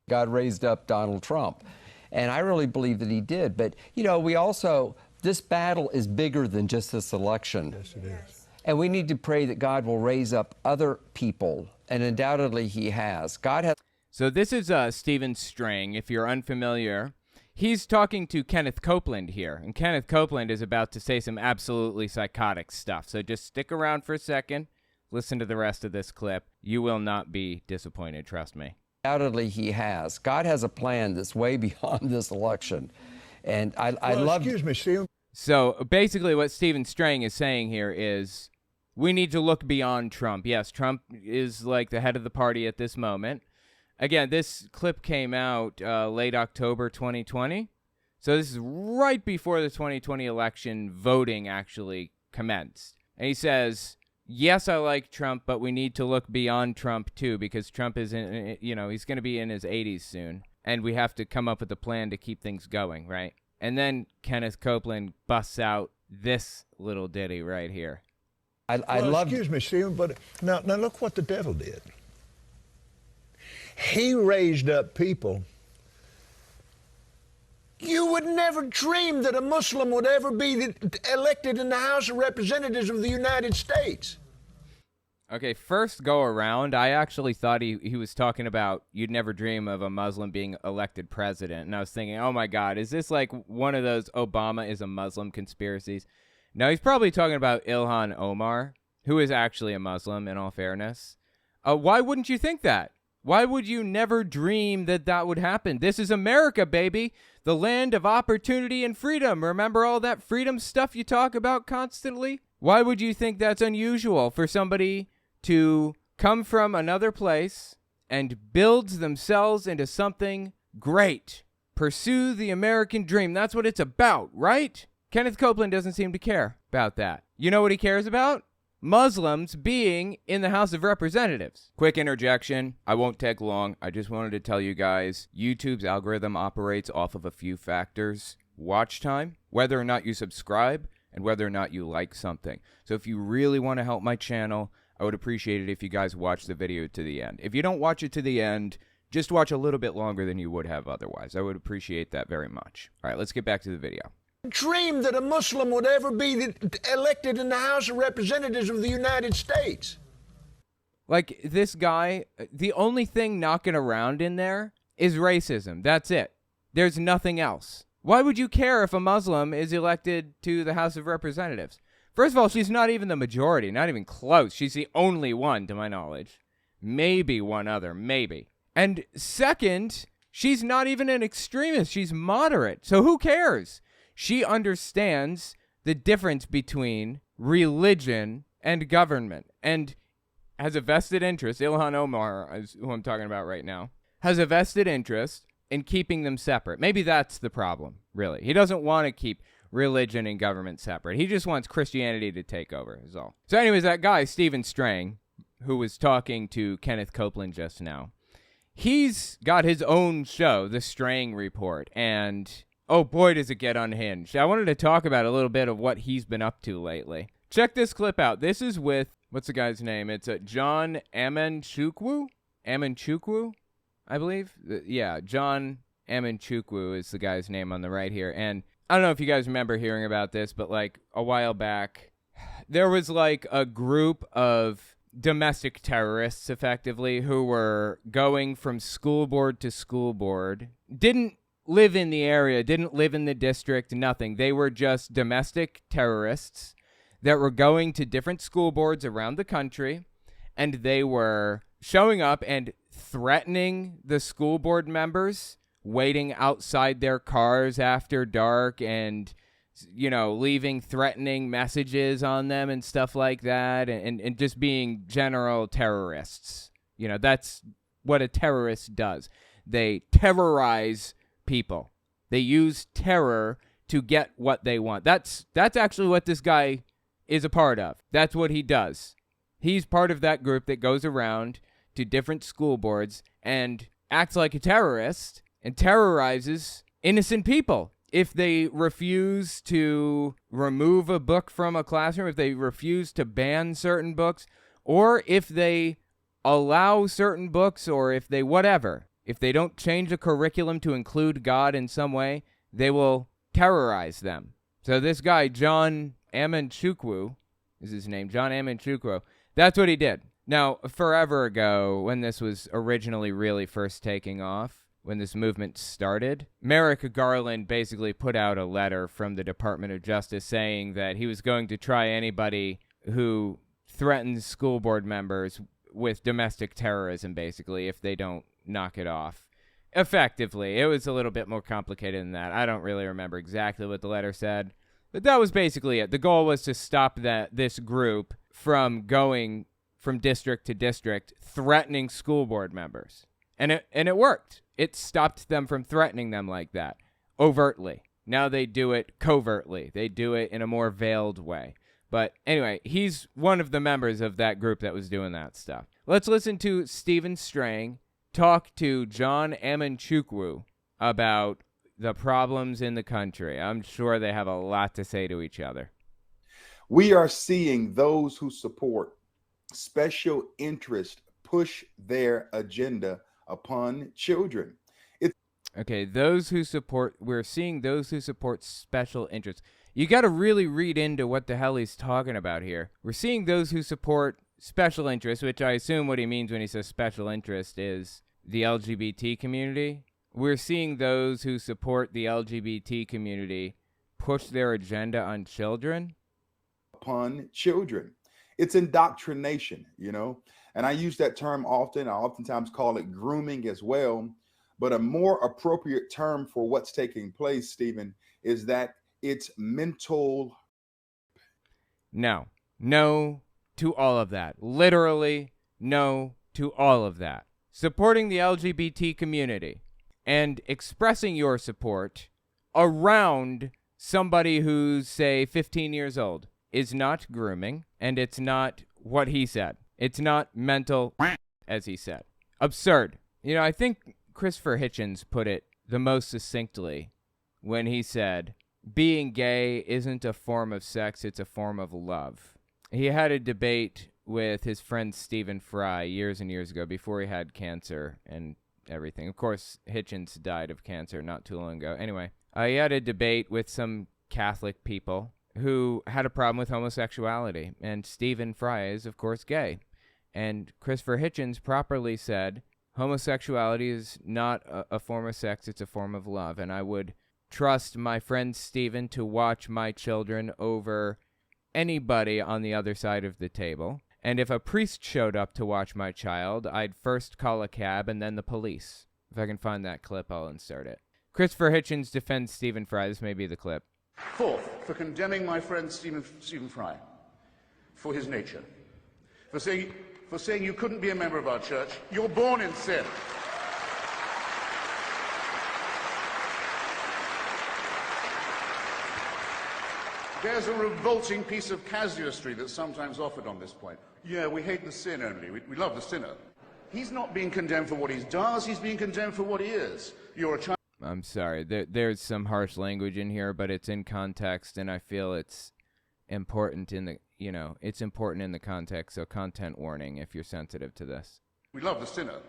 God raised up Donald Trump. And I really believe that he did. But, you know, this battle is bigger than just this election. Yes, it is. And we need to pray that God will raise up other people. And undoubtedly he has. So this is Stephen Strang. If you're unfamiliar, he's talking to Kenneth Copeland here. And Kenneth Copeland is about to say some absolutely psychotic stuff. So just stick around for a second. Listen to the rest of this clip. You will not be disappointed, trust me. Undoubtedly he has. God has a plan that's way beyond this election. And I love... Excuse me, Stephen. So basically what Stephen Strang is saying here is we need to look beyond Trump. Yes, Trump is like the head of the party at this moment. Again, this clip came out late October 2020. So this is right before the 2020 election voting actually commenced. And he says, yes, I like Trump, but we need to look beyond Trump too, because Trump is he's going to be in his 80s soon. And we have to come up with a plan to keep things going, right? And then Kenneth Copeland busts out this little ditty right here. Excuse me, Stephen, but now look what the devil did. He raised up people. You would never dream that a Muslim would ever be elected in the House of Representatives of the United States. Okay, first go around, I actually thought he was talking about you'd never dream of a Muslim being elected president. And I was thinking, oh my God, is this like one of those Obama is a Muslim conspiracies? No, he's probably talking about Ilhan Omar, who is actually a Muslim, in all fairness. Why wouldn't you think that? Why would you never dream that that would happen? This is America, baby. The land of opportunity and freedom. Remember all that freedom stuff you talk about constantly? Why would you think that's unusual for somebody to come from another place and build themselves into something great? Pursue the American dream. That's what it's about, right? Kenneth Copeland doesn't seem to care about that. You know what he cares about? Muslims being in the House of Representatives. Quick interjection. I won't take long. I just wanted to tell you guys, YouTube's algorithm operates off of a few factors. Watch time, whether or not you subscribe, and whether or not you like something. So if you really want to help my channel, I would appreciate it if you guys watch the video to the end. If you don't watch it to the end, just watch a little bit longer than you would have otherwise. I would appreciate that very much. All right, let's get back to the video. Dream that a Muslim would ever be elected in the House of Representatives of the United States. Like, this guy, the only thing knocking around in there is racism. That's it. There's nothing else. Why would you care if a Muslim is elected to the House of Representatives? First of all, she's not even the majority, not even close. She's the only one, to my knowledge. Maybe one other, maybe. And second, she's not even an extremist. She's moderate. So who cares? She understands the difference between religion and government and has a vested interest. Ilhan Omar is who I'm talking about right now. Has a vested interest in keeping them separate. Maybe that's the problem, really. He doesn't want to keep religion and government separate. He just wants Christianity to take over, is all. So anyways, that guy, Stephen Strang, who was talking to Kenneth Copeland just now, he's got his own show, The Strang Report, and oh boy, does it get unhinged. I wanted to talk about a little bit of what he's been up to lately. Check this clip out. This is with, what's the guy's name? It's John Amanchukwu, I believe. Yeah, John Amanchukwu is the guy's name on the right here. And I don't know if you guys remember hearing about this, but like a while back, there was like a group of domestic terrorists, effectively, who were going from school board to school board, didn't live in the area, didn't live in the district, nothing. They were just domestic terrorists that were going to different school boards around the country, and they were showing up and threatening the school board members, waiting outside their cars after dark and, you know, leaving threatening messages on them and stuff like that, and just being general terrorists. You know, that's what a terrorist does. They terrorize people. They use terror to get what they want. That's actually what this guy is a part of. That's what he does. He's part of that group that goes around to different school boards and acts like a terrorist and terrorizes innocent people. If they refuse to remove a book from a classroom, if they refuse to ban certain books, or if they allow certain books, or if they whatever. if they don't change the curriculum to include God in some way, they will terrorize them. So this guy, John Amanchukwu, is his name, John Amanchukwu, that's what he did. Now, forever ago, when this was originally really first taking off, when this movement started, Merrick Garland basically put out a letter from the Department of Justice saying that he was going to try anybody who threatens school board members with domestic terrorism, basically, if they don't knock it off. Effectively. It was a little bit more complicated than that. I don't really remember exactly what the letter said, but that was basically it. The goal was to stop this group from going from district to district, threatening school board members. And it worked. It stopped them from threatening them like that, overtly. Now they do it covertly. They do it in a more veiled way. But anyway, he's one of the members of that group that was doing that stuff. Let's listen to Stephen Strang talk to John Amanchukwu about the problems in the country. I'm sure they have a lot to say to each other. We are seeing those who support special interest push their agenda upon children. Okay, we're seeing those who support special interests. You got to really read into what the hell he's talking about here. We're seeing those who support special interests, which I assume what he means when he says special interest is the LGBT community. We're seeing those who support the LGBT community push their agenda on children. Upon children. It's indoctrination, and I use that term often. I oftentimes call it grooming as well. But a more appropriate term for what's taking place, Stephen, is that it's mental. No to all of that. Literally, no to all of that. Supporting the LGBT community and expressing your support around somebody who's, say, 15 years old is not grooming, and it's not what he said. It's not mental, as he said. Absurd. I think Christopher Hitchens put it the most succinctly when he said, being gay isn't a form of sex, it's a form of love. He had a debate with his friend Stephen Fry years and years ago before he had cancer and everything. Of course, Hitchens died of cancer not too long ago. Anyway, he had a debate with some Catholic people who had a problem with homosexuality, and Stephen Fry is, of course, gay. And Christopher Hitchens properly said, homosexuality is not a form of sex, it's a form of love. And I would trust my friend Stephen to watch my children over anybody on the other side of the table. And if a priest showed up to watch my child, I'd first call a cab and then the police. If I can find that clip, I'll insert it. Christopher Hitchens defends Stephen Fry. This may be the clip. Fourth, for condemning my friend Stephen Fry for his nature. For saying you couldn't be a member of our church. You're born in sin. There's a revolting piece of casuistry that's sometimes offered on this point. Yeah, we hate the sin only. We love the sinner. He's not being condemned for what he does. He's being condemned for what he is. You're a child. I'm sorry. There's some harsh language in here, but it's in context, and I feel it's important in the, it's important in the context, so content warning if you're sensitive to this. We love the sinner.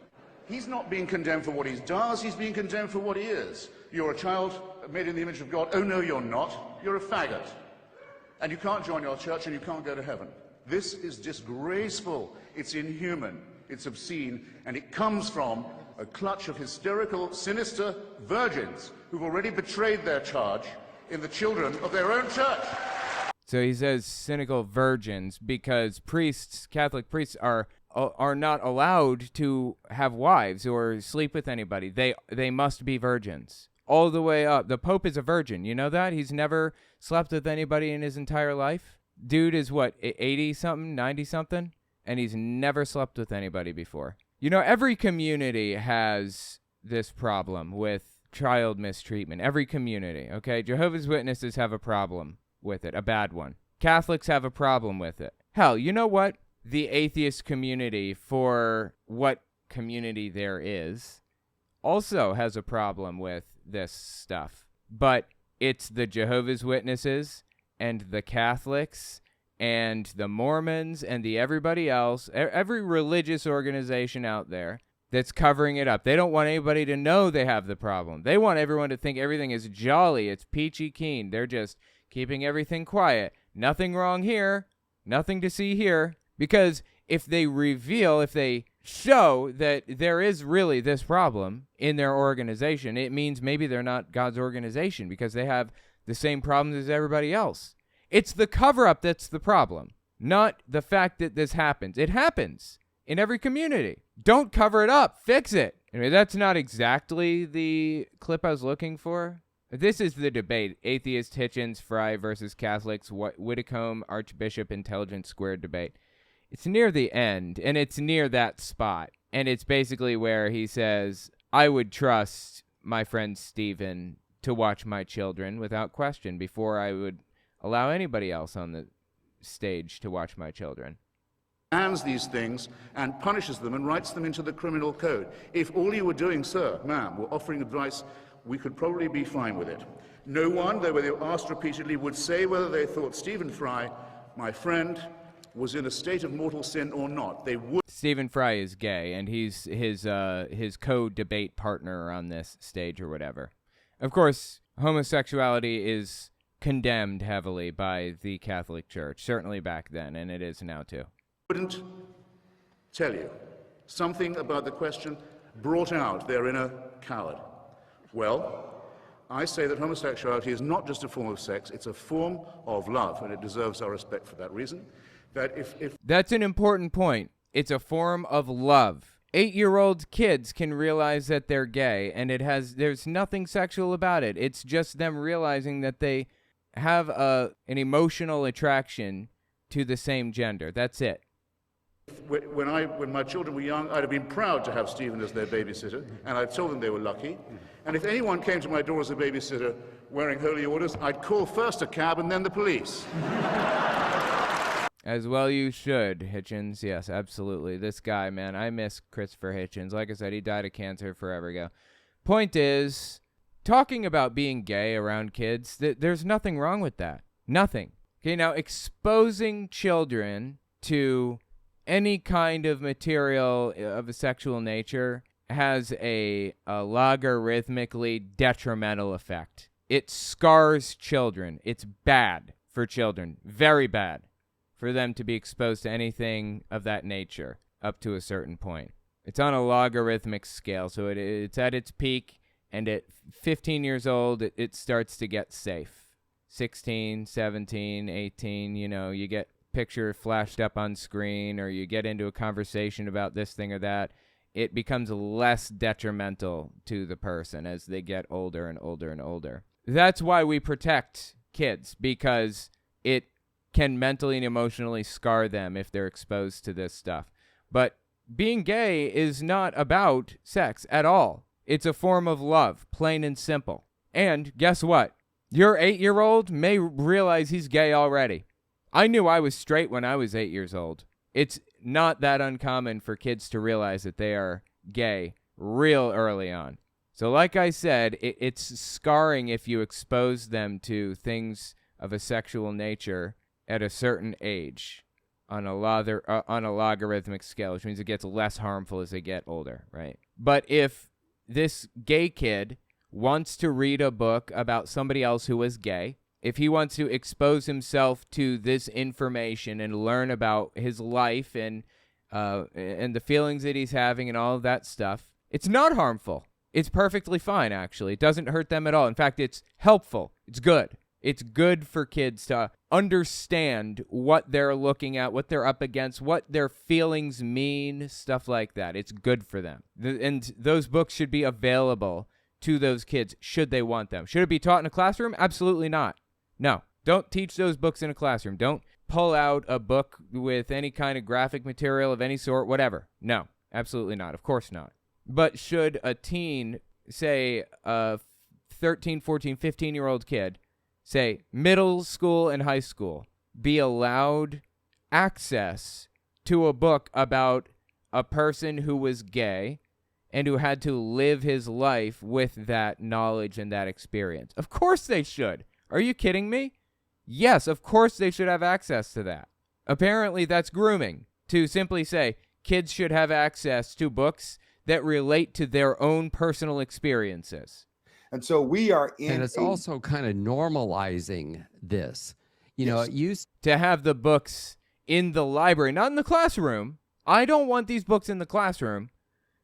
He's not being condemned for what he does. He's being condemned for what he is. You're a child made in the image of God. Oh, no, you're not. You're a faggot. And you can't join your church and you can't go to heaven. This is disgraceful. It's inhuman. It's obscene. And it comes from a clutch of hysterical, sinister virgins who've already betrayed their charge in the children of their own church. So he says cynical virgins because priests, Catholic priests, are not allowed to have wives or sleep with anybody. They must be virgins. All the way up. The Pope is a virgin. You know that? He's never slept with anybody in his entire life. Dude is what, 80-something, 90-something? And he's never slept with anybody before. Every community has this problem with child mistreatment. Every community, okay? Jehovah's Witnesses have a problem with it, a bad one. Catholics have a problem with it. Hell, you know what? The atheist community, for what community there is, also has a problem with this stuff. But it's the Jehovah's Witnesses and the Catholics and the Mormons and the everybody else, every religious organization out there that's covering it up. They don't want anybody to know they have the problem. They want everyone to think everything is jolly. It's peachy keen. They're just keeping everything quiet. Nothing wrong here. Nothing to see here. Because if they show that there is really this problem in their organization, it means maybe they're not God's organization because they have the same problems as everybody else. It's the cover-up that's the problem, not the fact that this happens. It happens in every community. Don't cover it up. Fix it. Anyway, that's not exactly the clip I was looking for. This is the debate. Atheist Hitchens, Fry versus Catholics, Whitcomb, Archbishop, Intelligence Squared debate. It's near the end, and it's near that spot. And it's basically where he says, I would trust my friend Stephen to watch my children without question before I would allow anybody else on the stage to watch my children. Bans these things and punishes them and writes them into the criminal code. If all you were doing, sir, ma'am, were offering advice, we could probably be fine with it. No one, though they were asked repeatedly, would say whether they thought Stephen Fry, my friend, was in a state of mortal sin or not. They would. Stephen Fry is gay, and he's his co-debate partner on this stage or whatever. Of course, homosexuality is condemned heavily by the Catholic Church, certainly back then, and it is now too. Wouldn't tell you something about the question brought out their inner coward. Well, I say that homosexuality is not just a form of sex, it's a form of love, and it deserves our respect for that reason. That if That's an important point. It's a form of love. 8-year-old kids can realize that they're gay, and there's nothing sexual about it. It's just them realizing that they have an emotional attraction to the same gender. That's it. When my children were young, I'd have been proud to have Stephen as their babysitter, and I'd told them they were lucky. And if anyone came to my door as a babysitter wearing holy orders, I'd call first a cab and then the police. As well you should, Hitchens. Yes, absolutely. This guy, man, I miss Christopher Hitchens. Like I said, he died of cancer forever ago. Point is, talking about being gay around kids, there's nothing wrong with that. Nothing. Okay, now exposing children to any kind of material of a sexual nature has a logarithmically detrimental effect. It scars children. It's bad for children. Very bad for them to be exposed to anything of that nature up to a certain point. It's on a logarithmic scale, so it's at its peak, and at 15 years old, it starts to get safe. 16, 17, 18, you get picture flashed up on screen, or you get into a conversation about this thing or that, it becomes less detrimental to the person as they get older and older and older. That's why we protect kids, because it can mentally and emotionally scar them if they're exposed to this stuff. But being gay is not about sex at all. It's a form of love, plain and simple. And guess what? Your 8-year-old may realize he's gay already. I knew I was straight when I was 8 years old. It's not that uncommon for kids to realize that they are gay real early on. So like I said, it's scarring if you expose them to things of a sexual nature at a certain age on a logarithmic scale, which means it gets less harmful as they get older, right? But if this gay kid wants to read a book about somebody else who is gay, if he wants to expose himself to this information and learn about his life and the feelings that he's having and all of that stuff, it's not harmful. It's perfectly fine, actually. It doesn't hurt them at all. In fact, it's helpful. It's good. It's good for kids to understand what they're looking at, what they're up against, what their feelings mean, stuff like that. It's good for them. And those books should be available to those kids should they want them. Should it be taught in a classroom? Absolutely not. No, don't teach those books in a classroom. Don't pull out a book with any kind of graphic material of any sort, whatever. No, absolutely not. Of course not. But should a teen, say a 13, 14, 15-year-old kid, say middle school and high school, be allowed access to a book about a person who was gay and who had to live his life with that knowledge and that experience? Of course they should. Are you kidding me? Yes, of course they should have access to that. Apparently that's grooming, to simply say kids should have access to books that relate to their own personal experiences. And so we are in. And it's also kind of normalizing this. You know, it used to have the books in the library, not in the classroom. I don't want these books in the classroom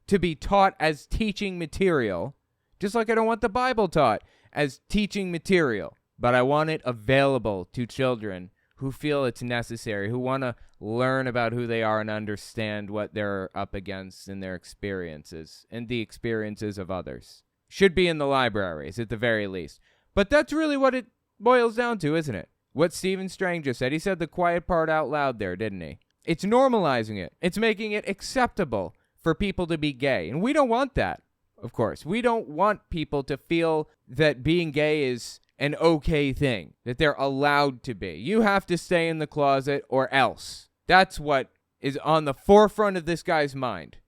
to be taught as teaching material, just like I don't want the Bible taught as teaching material. But I want it available to children who feel it's necessary, who want to learn about who they are and understand what they're up against in their experiences and the experiences of others. Should be in the libraries at the very least. But that's really what it boils down to, isn't it? What Stephen Strang just said. He said the quiet part out loud there, didn't he? It's normalizing it. It's making it acceptable for people to be gay. And we don't want that, of course. We don't want people to feel that being gay is an okay thing, that they're allowed to be. You have to stay in the closet or else. That's what is on the forefront of this guy's mind.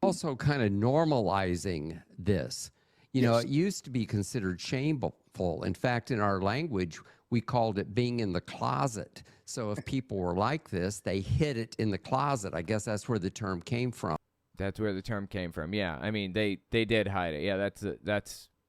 also kind of normalizing this. You know, it used to be considered shameful. In fact, in our language, we called it being in the closet. So if people were like this, they hid it in the closet. I guess that's where the term came from. That's where the term came from. Yeah, I mean, they did hide it. Yeah,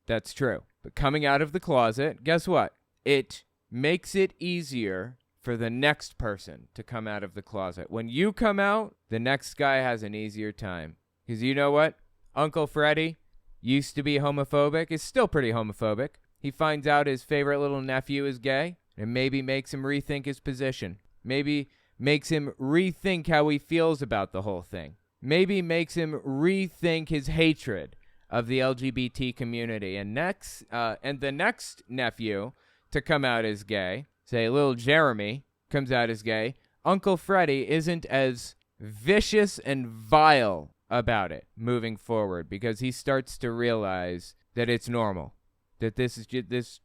that's true. But coming out of the closet, guess what? It makes it easier for the next person to come out of the closet. When you come out, the next guy has an easier time. Because you know what? Uncle Freddie used to be homophobic, is still pretty homophobic. He finds out his favorite little nephew is gay, and maybe makes him rethink his position. Maybe makes him rethink how he feels about the whole thing. Maybe makes him rethink his hatred of the LGBT community. And the next nephew to come out as gay, say little Jeremy comes out as gay, Uncle Freddie isn't as vicious and vile about it moving forward, because he starts to realize that it's normal, that this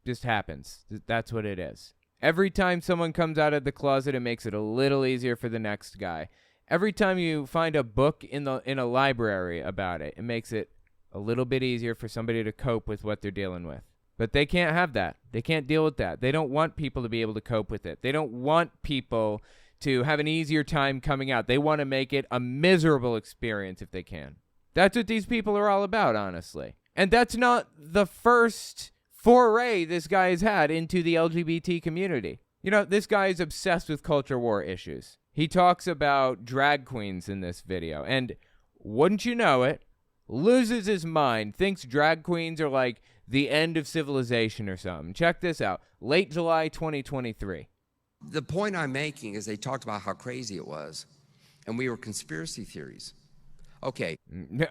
just happens. That's what it is. Every time someone comes out of the closet, it makes it a little easier for the next guy. Every time you find a book in a library about it, it makes it a little bit easier for somebody to cope with what they're dealing with. But they can't have that. They can't deal with that. They don't want people to be able to cope with it. They don't want people to have an easier time coming out. They want to make it a miserable experience if they can. That's what these people are all about, honestly. And that's not the first foray this guy has had into the LGBT community. You know, this guy is obsessed with culture war issues. He talks about drag queens in this video, and wouldn't you know it, loses his mind, thinks drag queens are like the end of civilization or something. Check this out. Late July 2023. The point I'm making is they talked about how crazy it was, and we were conspiracy theories. Okay.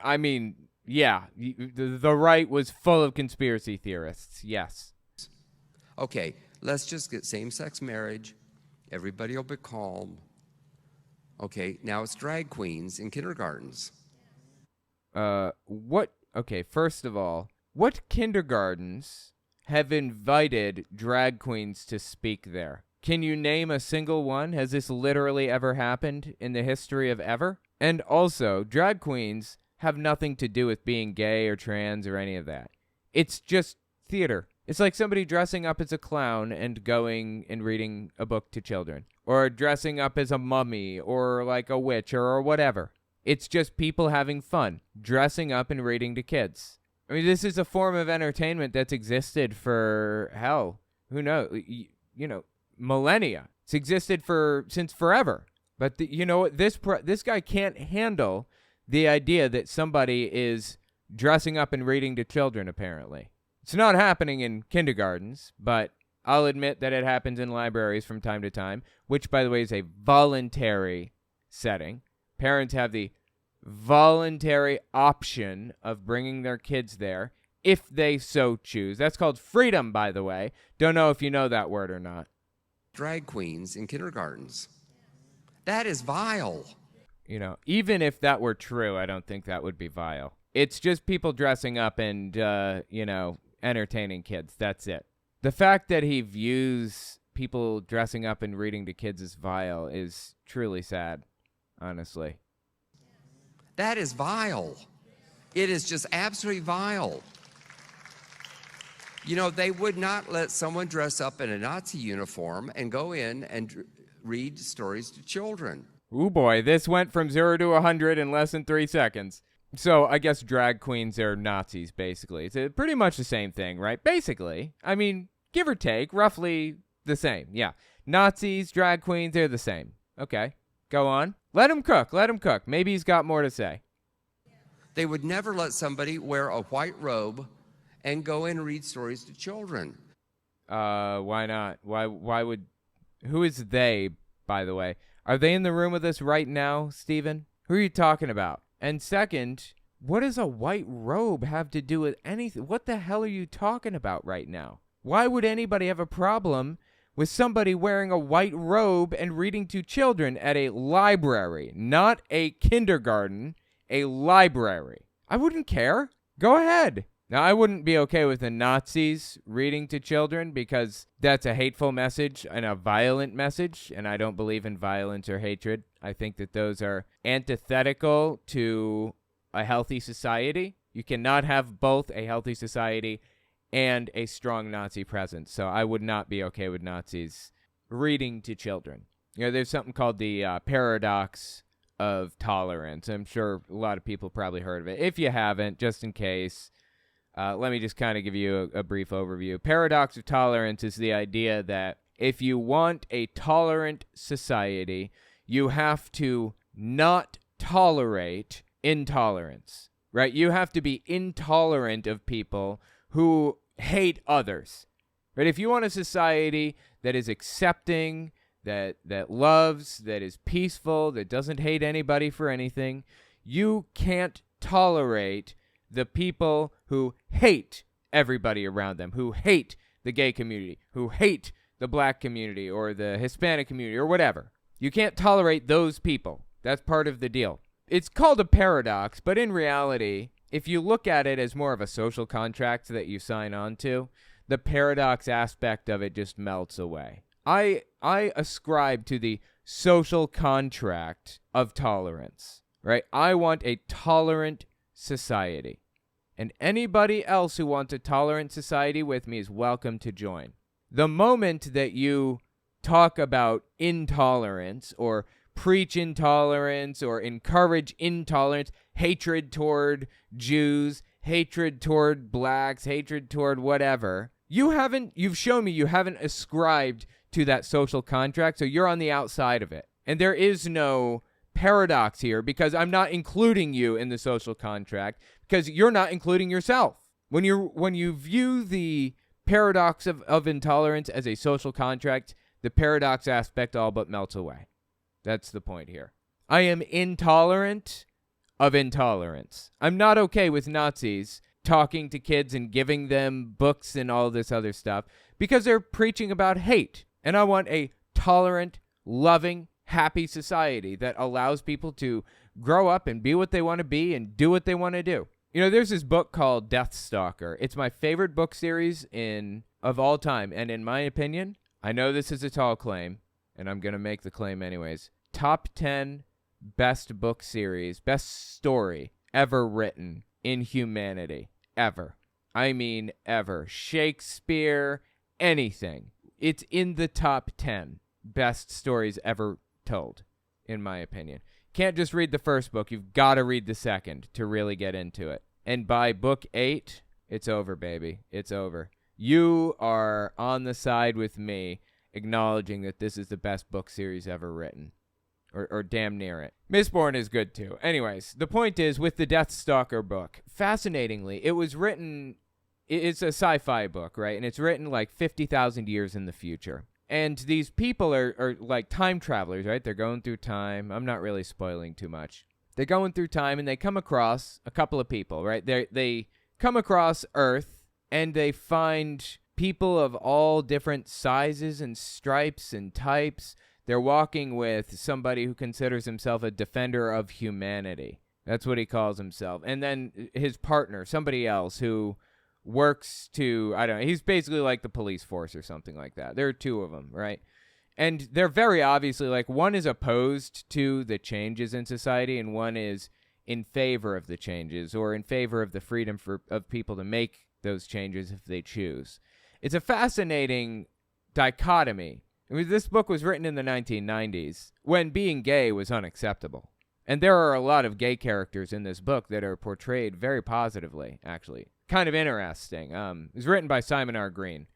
I mean, yeah, the right was full of conspiracy theorists, yes. Okay, let's just get same-sex marriage. Everybody will be calm. Okay, now it's drag queens in kindergartens. Okay, first of all, what kindergartens have invited drag queens to speak there? Can you name a single one? Has this literally ever happened in the history of ever? And also, drag queens have nothing to do with being gay or trans or any of that. It's just theater. It's like somebody dressing up as a clown and going and reading a book to children, or dressing up as a mummy or like a witch or whatever. It's just people having fun, dressing up and reading to kids. I mean, this is a form of entertainment that's existed for, hell, who knows, millennia. It's existed since forever. But you know what? This guy can't handle the idea that somebody is dressing up and reading to children, apparently. It's not happening in kindergartens, but I'll admit that it happens in libraries from time to time, which, by the way, is a voluntary setting. Parents have the voluntary option of bringing their kids there if they so choose. That's called freedom, by the way. Don't know if you know that word or not. Drag queens in kindergartens. That is vile. You know, even if that were true, I don't think that would be vile. It's just people dressing up and, entertaining kids. That's it. The fact that he views people dressing up and reading to kids as vile is truly sad, honestly. That is vile. It is just absolutely vile. You know, they would not let someone dress up in a Nazi uniform and go in and read stories to children. Ooh boy, this went from 0 to 100 in less than 3 seconds. So I guess drag queens are Nazis, basically. It's pretty much the same thing, right? Basically. I mean, give or take, roughly the same. Yeah. Nazis, drag queens, they're the same. Okay. Go on. Let him cook. Let him cook. Maybe he's got more to say. They would never let somebody wear a white robe and go in and read stories to children. Why not? Why would... Who is they, by the way? Are they in the room with us right now, Stephen? Who are you talking about? And second, what does a white robe have to do with anything? What the hell are you talking about right now? Why would anybody have a problem with somebody wearing a white robe and reading to children at a library? Not a kindergarten, a library. I wouldn't care. Go ahead. Now, I wouldn't be okay with the Nazis reading to children because that's a hateful message and a violent message, and I don't believe in violence or hatred. I think that those are antithetical to a healthy society. You cannot have both a healthy society and a strong Nazi presence, so I would not be okay with Nazis reading to children. You know, there's something called the paradox of tolerance. I'm sure a lot of people probably heard of it. If you haven't, just in case... let me just kind of give you a brief overview. Paradox of tolerance is the idea that if you want a tolerant society, you have to not tolerate intolerance, right? You have to be intolerant of people who hate others, right? If you want a society that is accepting, that loves, that is peaceful, that doesn't hate anybody for anything, you can't tolerate the people who hate everybody around them, who hate the gay community, who hate the black community or the Hispanic community or whatever. You can't tolerate those people. That's part of the deal. It's called a paradox, but in reality, if you look at it as more of a social contract that you sign on to, the paradox aspect of it just melts away. I ascribe to the social contract of tolerance, right? I want a tolerant society. And anybody else who wants a tolerant society with me is welcome to join. The moment that you talk about intolerance or preach intolerance or encourage intolerance, hatred toward Jews, hatred toward blacks, hatred toward whatever, you've shown me you haven't ascribed to that social contract, so you're on the outside of it. And there is no paradox here because I'm not including you in the social contract because you're not including yourself. When you view the paradox of intolerance as a social contract, the paradox aspect all but melts away. That's the point here. I am intolerant of intolerance. I'm not okay with Nazis talking to kids and giving them books and all this other stuff because they're preaching about hate. And I want a tolerant, loving, happy society that allows people to grow up and be what they want to be and do what they want to do. You know, there's this book called Deathstalker. It's my favorite book series of all time. And in my opinion, I know this is a tall claim, and I'm going to make the claim anyways. Top 10 best book series, best story ever written in humanity. Ever. I mean, ever. Shakespeare, anything. It's in the top 10 best stories ever told, in my opinion. Can't just read the first book. You've got to read the second to really get into it. And by book 8, it's over, baby. It's over. You are on the side with me, acknowledging that this is the best book series ever written. Or damn near it. Mistborn is good, too. Anyways, the point is, with the Deathstalker book, fascinatingly, it was written... It's a sci-fi book, right? And it's written like 50,000 years in the future. And these people are like time travelers, right? They're going through time. I'm not really spoiling too much. They're going through time, and they come across a couple of people, right? They come across Earth, and they find people of all different sizes and stripes and types. They're walking with somebody who considers himself a defender of humanity. That's what he calls himself. And then his partner, somebody else who works to, I don't know, he's basically like the police force or something like that. There are two of them, right? And they're very obviously, like, one is opposed to the changes in society and one is in favor of the changes or in favor of the freedom of people to make those changes if they choose. It's a fascinating dichotomy. I mean, this book was written in the 1990s when being gay was unacceptable. And there are a lot of gay characters in this book that are portrayed very positively, actually. Kind of interesting. It was written by Simon R. Green.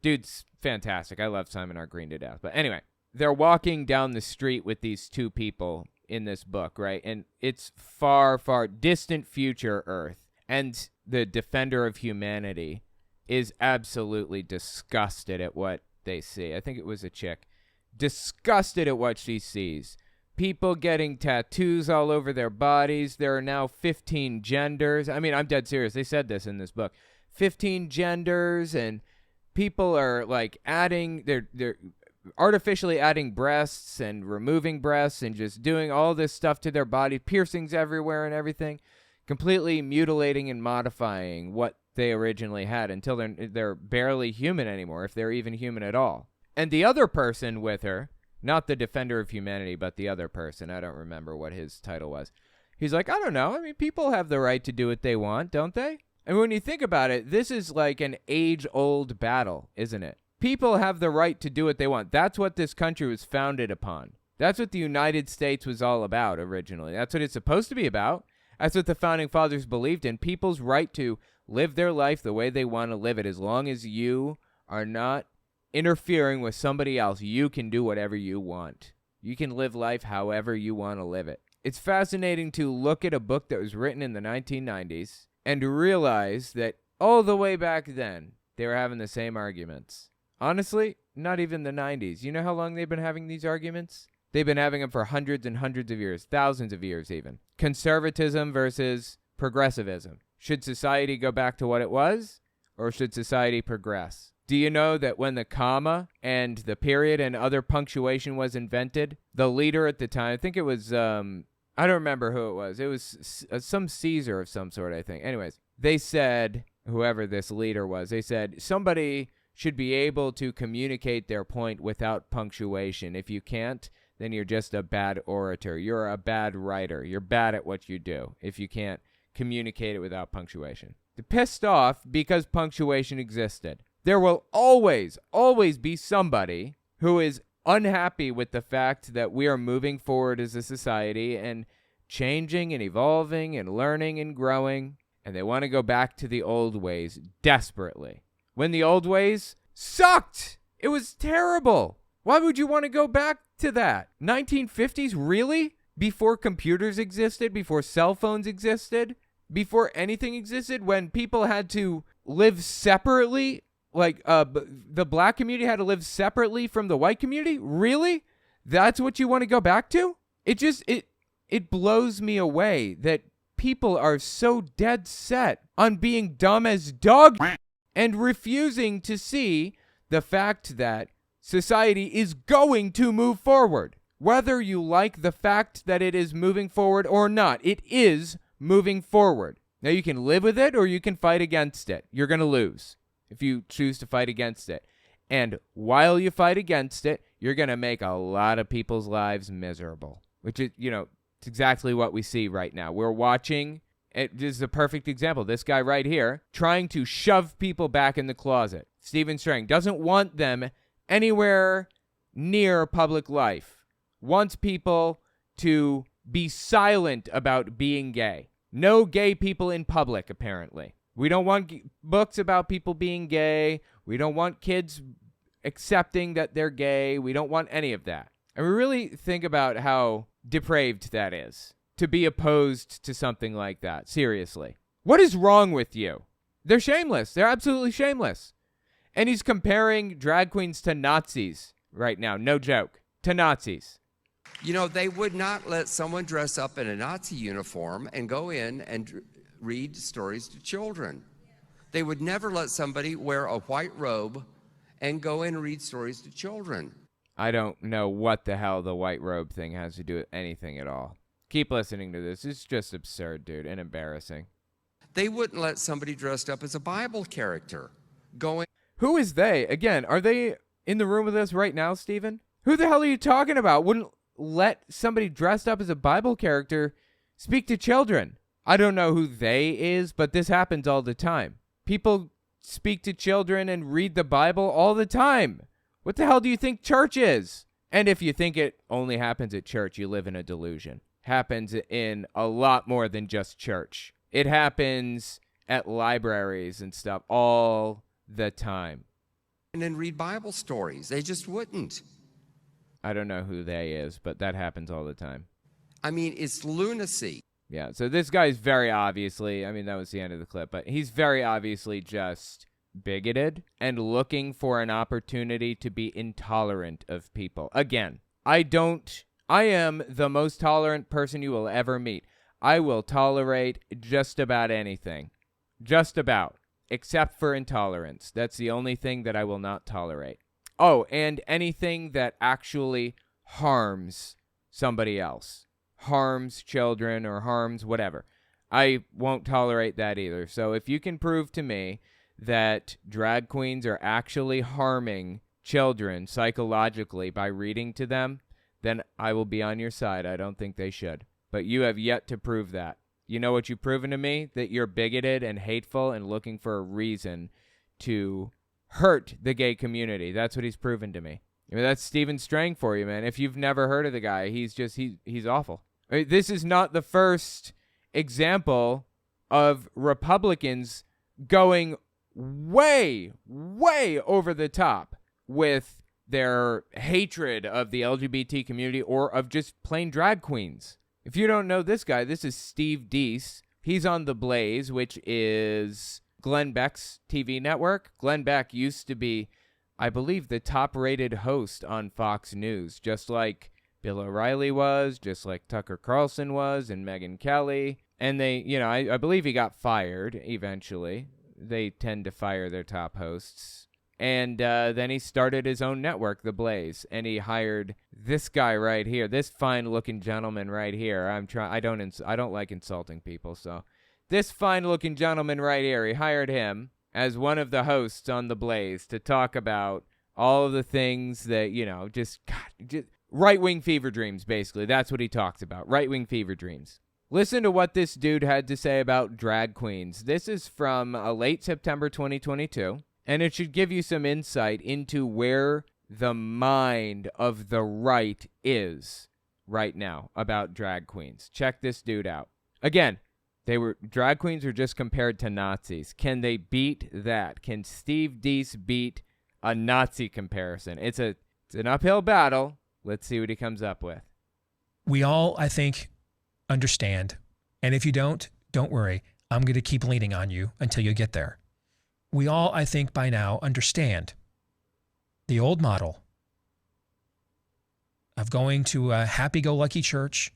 Dude's fantastic. I love Simon R. Green to death. But anyway, they're walking down the street with these two people in this book, right? And it's far, far distant future Earth. And the defender of humanity is absolutely disgusted at what they see. I think it was a chick. Disgusted at what she sees. People getting tattoos all over their bodies. There are now 15 genders. I mean, I'm dead serious. They said this in this book. 15 genders, and people are like adding, they're artificially adding breasts and removing breasts and just doing all this stuff to their body, piercings everywhere and everything, completely mutilating and modifying what they originally had until they're barely human anymore, if they're even human at all. And the other person with her, not the defender of humanity, but the other person, I don't remember what his title was. He's like, I don't know. I mean, people have the right to do what they want, don't they? And when you think about it, this is like an age-old battle, isn't it? People have the right to do what they want. That's what this country was founded upon. That's what the United States was all about originally. That's what it's supposed to be about. That's what the Founding Fathers believed in. People's right to live their life the way they want to live it. As long as you are not interfering with somebody else, you can do whatever you want. You can live life however you want to live it. It's fascinating to look at a book that was written in the 1990s and to realize that all the way back then, they were having the same arguments. Honestly, not even the 90s. You know how long they've been having these arguments? They've been having them for hundreds and hundreds of years, thousands of years even. Conservatism versus progressivism. Should society go back to what it was, or should society progress? Do you know that when the comma and the period and other punctuation was invented, the leader at the time, I think it was, I don't remember who it was. It was some Caesar of some sort, I think. Anyways, they said, whoever this leader was, they said, somebody should be able to communicate their point without punctuation. If you can't, then you're just a bad orator. You're a bad writer. You're bad at what you do if you can't communicate it without punctuation. They're pissed off because punctuation existed. There will always, always be somebody who is unhappy with the fact that we are moving forward as a society and changing and evolving and learning and growing, and they want to go back to the old ways desperately. When the old ways sucked! It was terrible! Why would you want to go back to that? 1950s, really? Before computers existed, before cell phones existed, before anything existed, when people had to live separately? Like, the black community had to live separately from the white community? Really? That's what you want to go back to? It blows me away that people are so dead set on being dumb as dog and refusing to see the fact that society is going to move forward. Whether you like the fact that it is moving forward or not, it is moving forward. Now, you can live with it or you can fight against it. You're going to lose if you choose to fight against it. And while you fight against it, you're going to make a lot of people's lives miserable, which is, it's exactly what we see right now. We're watching, this is a perfect example, this guy right here, trying to shove people back in the closet. Stephen Strang doesn't want them anywhere near public life. Wants people to be silent about being gay. No gay people in public, apparently. We don't want books about people being gay. We don't want kids accepting that they're gay. We don't want any of that. And we really think about how depraved that is, to be opposed to something like that. Seriously. What is wrong with you? They're shameless. They're absolutely shameless. And he's comparing drag queens to Nazis right now. No joke. To Nazis. They would not let someone dress up in a Nazi uniform and go in and read stories to children. They would never let somebody wear a white robe and go in and read stories to children. I don't know what the hell the white robe thing has to do with anything at all. Keep listening to this. It's just absurd, dude, and embarrassing. They wouldn't let somebody dressed up as a Bible character go in. Who is they? Again, are they in the room with us right now, Stephen? Who the hell are you talking about? Wouldn't let somebody dressed up as a Bible character speak to children. I don't know who they is, but this happens all the time. People speak to children and read the Bible all the time. What the hell do you think church is? And if you think it only happens at church, you live in a delusion. happens in a lot more than just church. It happens at libraries and stuff all the time. And then read Bible stories. They just wouldn't. I don't know who they is, but that happens all the time. I mean, it's lunacy. Yeah, so this guy's very obviously, I mean, that was the end of the clip, but he's very obviously just bigoted and looking for an opportunity to be intolerant of people. Again, I am the most tolerant person you will ever meet. I will tolerate just about anything. Just about. Except for intolerance. That's the only thing that I will not tolerate. Oh, and anything that actually harms somebody else. Harms children or harms whatever. I won't tolerate that either. So if you can prove to me that drag queens are actually harming children psychologically by reading to them, then I will be on your side. I don't think they should. But you have yet to prove that. You know what you've proven to me? That you're bigoted and hateful and looking for a reason to hurt the gay community. That's what he's proven to me. I mean, that's Stephen Strang for you, man. If you've never heard of the guy, he's awful. I mean, this is not the first example of Republicans going way, way over the top with their hatred of the LGBT community or of just plain drag queens. If you don't know this guy, this is Steve Deese. He's on The Blaze, which is Glenn Beck's TV network. Glenn Beck used to be, I believe, the top-rated host on Fox News, just like Bill O'Reilly was, just like Tucker Carlson was, and Megyn Kelly. And they, I believe he got fired eventually. They tend to fire their top hosts. And then he started his own network, The Blaze, and he hired this guy right here, this fine-looking gentleman right here. I don't like insulting people, so this fine-looking gentleman right here, he hired him as one of the hosts on The Blaze to talk about all of the things that, just right-wing fever dreams, basically. That's what he talks about, right-wing fever dreams. Listen to what this dude had to say about drag queens. This is from late September 2022. And it should give you some insight into where the mind of the right is right now about drag queens. Check this dude out. Again, drag queens were just compared to Nazis. Can they beat that? Can Steve Deese beat a Nazi comparison? It's an uphill battle. Let's see what he comes up with. We all, I think, understand. And if you don't worry. I'm going to keep leaning on you until you get there. We all, I think, by now understand the old model of going to a happy-go-lucky church,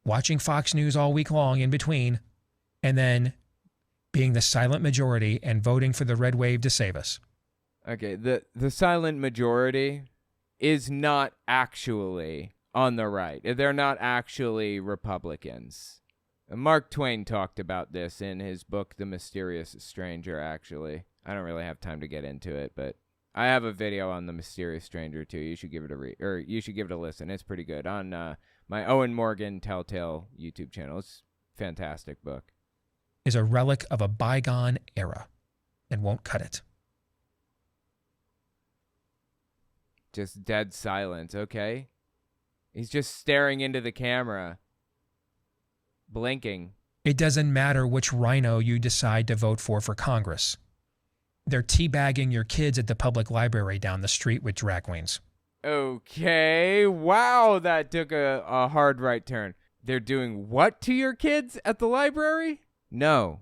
watching Fox News all week long in between, and then being the silent majority and voting for the red wave to save us. Okay, the silent majority is not actually on the right. They're not actually Republicans. Mark Twain talked about this in his book, The Mysterious Stranger, actually. I don't really have time to get into it, but I have a video on The Mysterious Stranger, too. You should give it you should give it a listen. It's pretty good. On my Owen Morgan Telltale YouTube channel. It's a fantastic book. Is a relic of a bygone era and won't cut it. Just dead silence, okay? He's just staring into the camera. Blinking. It doesn't matter which rhino you decide to vote for Congress. They're teabagging your kids at the public library down the street with drag queens. Okay. Wow, that took a hard right turn. They're doing what to your kids at the library? No,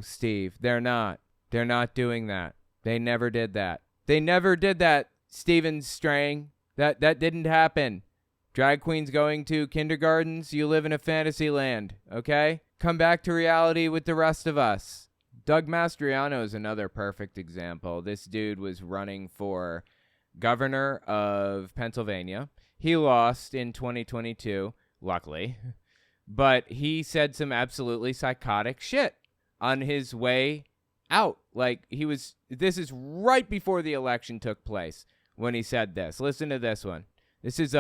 Steve, they're not. They're not doing that. They never did that. They never did that, Stephen Strang. That didn't happen. Drag queens going to kindergartens, you live in a fantasy land, okay? Come back to reality with the rest of us. Doug Mastriano is another perfect example. This dude was running for governor of Pennsylvania. He lost in 2022, luckily. But he said some absolutely psychotic shit on his way out. Like, this is right before the election took place when he said this. Listen to this one. This is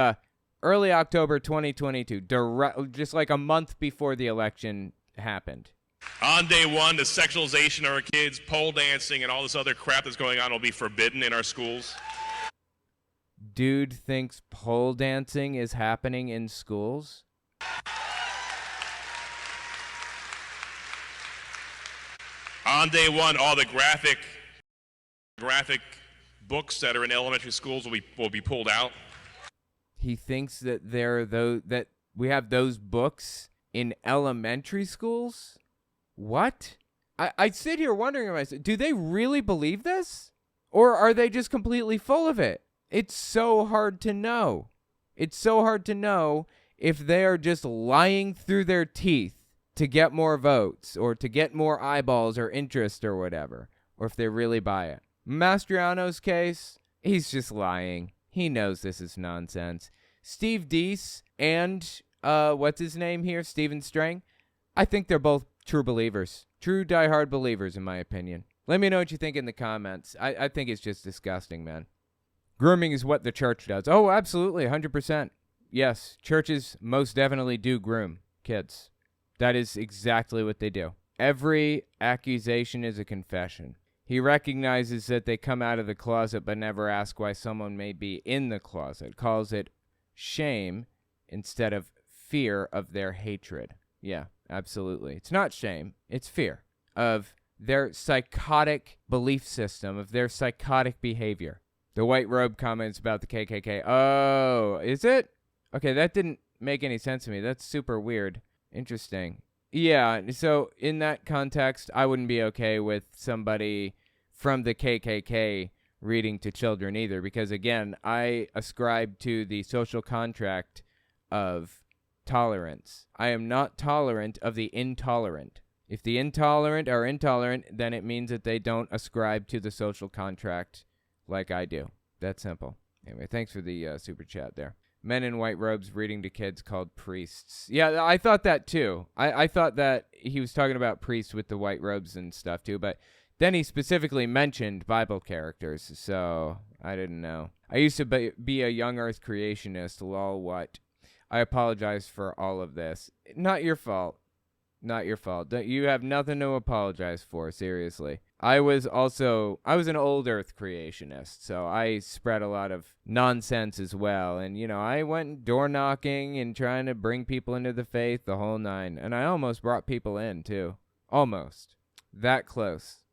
early October 2022, just like a month before the election happened. On day one, the sexualization of our kids, pole dancing, and all this other crap that's going on will be forbidden in our schools. Dude thinks pole dancing is happening in schools? on day one, all the graphic books that are in elementary schools will be pulled out. He thinks that that we have those books in elementary schools? What? I sit here wondering to myself, do they really believe this? Or are they just completely full of it? It's so hard to know. It's so hard to know if they are just lying through their teeth to get more votes or to get more eyeballs or interest or whatever, or if they really buy it. Mastriano's case, he's just lying. He knows this is nonsense. Steve Deese and, what's his name here, Stephen Strang, I think they're both true believers. True diehard believers, in my opinion. Let me know what you think in the comments. I think it's just disgusting, man. Grooming is what the church does. Oh, absolutely, 100%. Yes, churches most definitely do groom kids. That is exactly what they do. Every accusation is a confession. He recognizes that they come out of the closet but never ask why someone may be in the closet. Calls it shame instead of fear of their hatred. Yeah, absolutely. It's not shame. It's fear of their psychotic belief system, of their psychotic behavior. The white robe comments about the KKK. Oh, is it? Okay, that didn't make any sense to me. That's super weird. Interesting. Yeah, so in that context, I wouldn't be okay with somebody from the KKK reading to children either, because again, I ascribe to the social contract of tolerance. I am not tolerant of the intolerant. If the intolerant are intolerant, then it means that they don't ascribe to the social contract like I do. That's simple. Anyway, thanks for the super chat there. Men in white robes reading to kids called priests. Yeah, I thought that too. I thought that he was talking about priests with the white robes and stuff too, but then he specifically mentioned Bible characters, so I didn't know. I used to be a young earth creationist, lol what. I apologize for all of this. Not your fault. Not your fault. You have nothing to apologize for, seriously. I was an old earth creationist, so I spread a lot of nonsense as well. And, I went door knocking and trying to bring people into the faith, the whole nine. And I almost brought people in, too. Almost. That close.